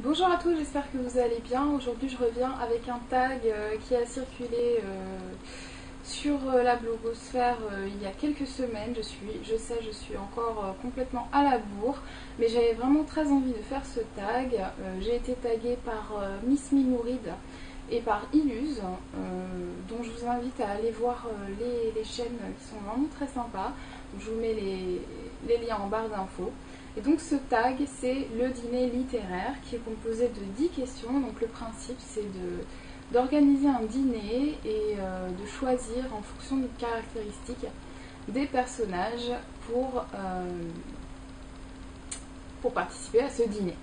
Bonjour à tous, j'espère que vous allez bien. Aujourd'hui je reviens avec un tag qui a circulé sur la blogosphère il y a quelques semaines. Je sais, je suis encore complètement à la bourre, mais j'avais vraiment très envie de faire ce tag. J'ai été taguée par Miss Mimouride et par Illuse, dont je vous invite à aller voir les chaînes qui sont vraiment très sympas. Donc, je vous mets les liens en barre d'infos. Et donc ce tag, c'est le dîner littéraire qui est composé de 10 questions. Donc le principe, c'est d'organiser un dîner et de choisir en fonction des caractéristiques des personnages pour participer à ce dîner.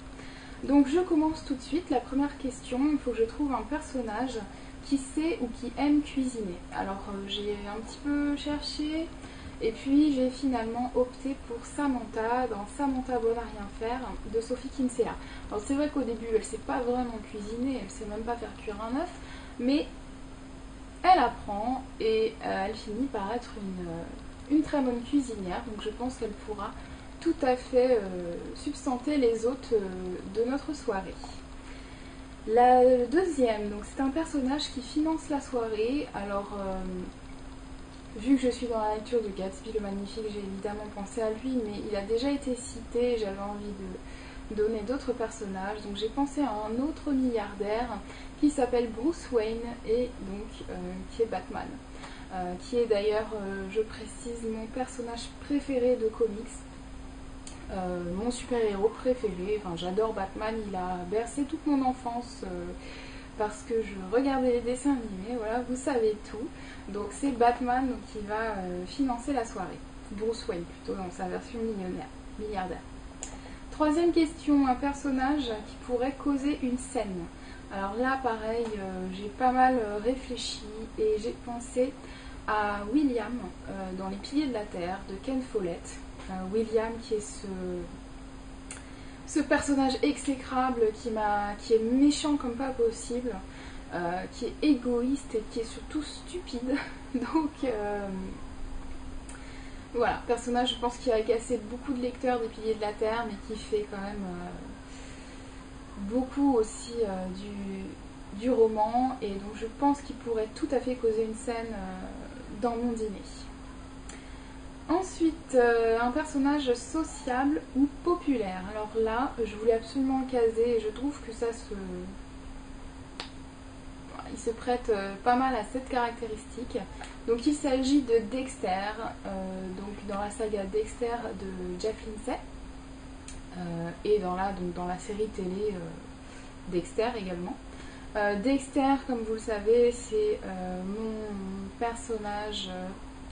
Donc je commence tout de suite. La première question, il faut que je trouve un personnage qui sait ou qui aime cuisiner. Alors j'ai un petit peu cherché et puis j'ai finalement opté pour Samantha dans Samantha Bonne à rien faire de Sophie Kinsella. Alors c'est vrai qu'au début elle sait pas vraiment cuisiner, elle sait même pas faire cuire un œuf, mais elle apprend et elle finit par être une très bonne cuisinière, donc je pense qu'elle pourra tout à fait substanter les hôtes de notre soirée. La deuxième, donc c'est un personnage qui finance la soirée. Alors, vu que je suis dans la lecture de Gatsby le Magnifique, j'ai évidemment pensé à lui, mais il a déjà été cité, j'avais envie de donner d'autres personnages. Donc j'ai pensé à un autre milliardaire qui s'appelle Bruce Wayne et donc qui est Batman. Qui est d'ailleurs, je précise, mon personnage préféré de comics. Mon super-héros préféré, enfin, j'adore Batman, il a bercé toute mon enfance parce que je regardais les dessins animés, voilà, vous savez tout. Donc c'est Batman qui va financer la soirée. Bruce Wayne plutôt dans sa version milliardaire. Troisième question, un personnage qui pourrait causer une scène. Alors là pareil, j'ai pas mal réfléchi et j'ai pensé à William dans Les Piliers de la Terre de Ken Follett. William qui est ce personnage exécrable qui est méchant comme pas possible, qui est égoïste et qui est surtout stupide. Donc voilà, personnage je pense qui a agacé beaucoup de lecteurs des Piliers de la Terre, mais qui fait quand même beaucoup aussi du roman, et donc je pense qu'il pourrait tout à fait causer une scène dans mon dîner. Ensuite, un personnage sociable ou populaire. Alors là, je voulais absolument le caser et je trouve que il se prête pas mal à cette caractéristique. Donc il s'agit de Dexter, donc dans la saga Dexter de Jeff Lindsay, et dans la série télé Dexter également. Dexter, comme vous le savez, c'est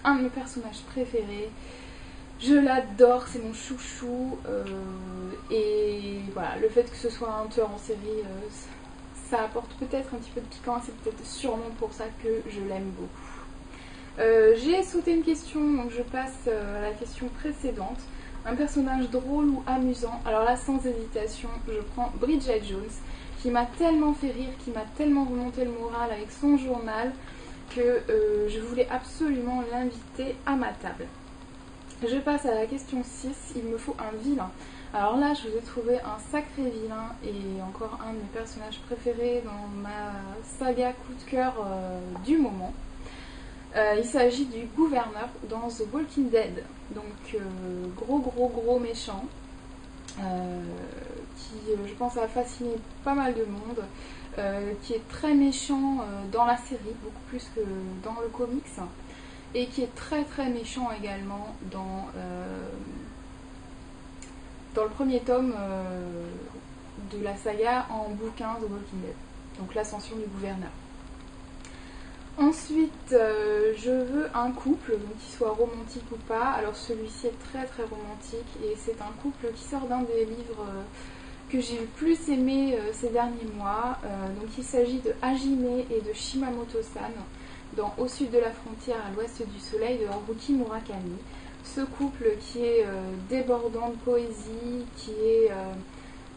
un de mes personnages préférés. Je l'adore, c'est mon chouchou. Et voilà, le fait que ce soit un tueur en série, ça apporte peut-être un petit peu de piquant. C'est peut-être sûrement pour ça que je l'aime beaucoup. J'ai sauté une question, donc je passe à la question précédente. Un personnage drôle ou amusant. Alors là, sans hésitation, je prends Bridget Jones, qui m'a tellement fait rire, qui m'a tellement remonté le moral avec son journal, que je voulais absolument l'inviter à ma table. Je passe à la question 6, il me faut un vilain. Alors là, je vous ai trouvé un sacré vilain et encore un de mes personnages préférés dans ma saga coup de cœur du moment. Il s'agit du gouverneur dans The Walking Dead, donc gros méchant, qui je pense a fasciné pas mal de monde. Qui est très méchant dans la série, beaucoup plus que dans le comics, et qui est très méchant également dans le premier tome de la saga en bouquin The Walking Dead, donc l'ascension du gouverneur. Ensuite, je veux un couple, donc qui soit romantique ou pas. Alors celui-ci est très romantique et c'est un couple qui sort d'un des livres que j'ai le plus aimé ces derniers mois. Donc il s'agit de Hajime et de Shimamoto-san dans Au sud de la frontière, à l'ouest du soleil de Haruki Murakami. Ce couple qui est débordant de poésie, qui est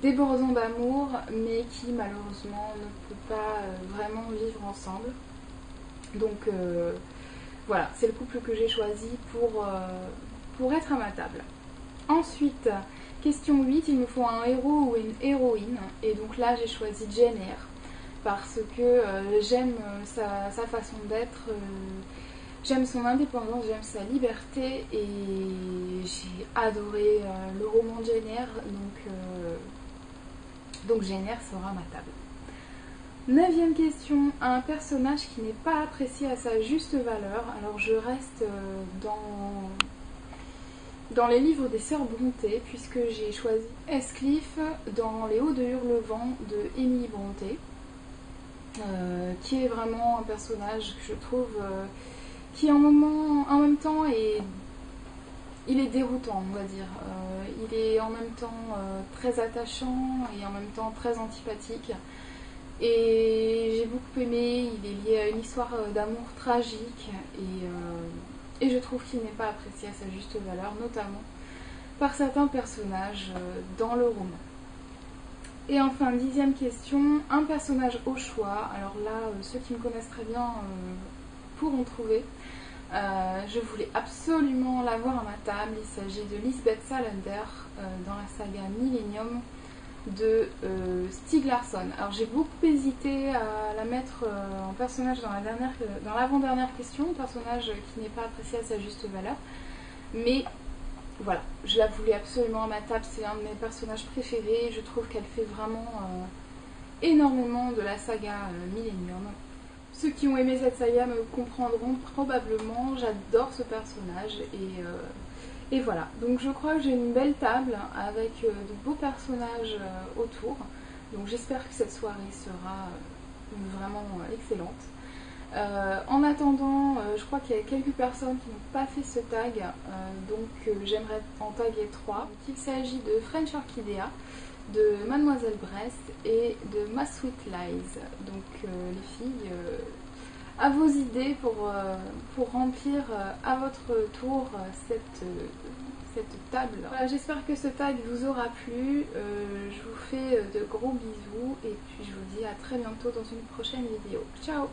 débordant d'amour, mais qui malheureusement ne peut pas vraiment vivre ensemble. Donc voilà, c'est le couple que j'ai choisi pour être à ma table. Ensuite, question 8, il me faut un héros ou une héroïne. Et donc donc là j'ai choisi Jane Eyre parce que j'aime sa façon d'être, j'aime son indépendance, j'aime sa liberté et j'ai adoré le roman Jane Eyre, donc Jane Eyre sera ma table. 9e question, un personnage qui n'est pas apprécié à sa juste valeur. Alors je reste dans les livres des Sœurs Brontë, puisque j'ai choisi Heathcliff dans Les Hauts de Hurlevent de Emily Brontë, qui est vraiment un personnage que je trouve qui en même temps il est déroutant, on va dire. Il est en même temps très attachant et en même temps très antipathique. Et j'ai beaucoup aimé, il est lié à une histoire d'amour tragique et je trouve qu'il n'est pas apprécié à sa juste valeur, notamment par certains personnages dans le roman. Et enfin, 10e question, un personnage au choix. Alors là, ceux qui me connaissent très bien pourront trouver. Je voulais absolument l'avoir à ma table. Il s'agit de Lisbeth Salander dans la saga Millennium de Stieg Larsson. Alors j'ai beaucoup hésité à la mettre en personnage dans l'avant-dernière question, personnage qui n'est pas apprécié à sa juste valeur. Mais voilà, je la voulais absolument à ma table, c'est un de mes personnages préférés. Je trouve qu'elle fait vraiment énormément de la saga Millennium. Ceux qui ont aimé cette saga me comprendront probablement, j'adore ce personnage et voilà. Donc je crois que j'ai une belle table avec de beaux personnages autour. Donc j'espère que cette soirée sera vraiment excellente. En attendant, je crois qu'il y a quelques personnes qui n'ont pas fait ce tag, donc j'aimerais en taguer 3. Il s'agit de French Orchidea, de Mademoiselle Brest et de Ma Sweet Lies. Donc les filles, à vos idées pour remplir à votre tour cette table. Voilà, j'espère que ce tag vous aura plu. Je vous fais de gros bisous et puis je vous dis à très bientôt dans une prochaine vidéo. Ciao!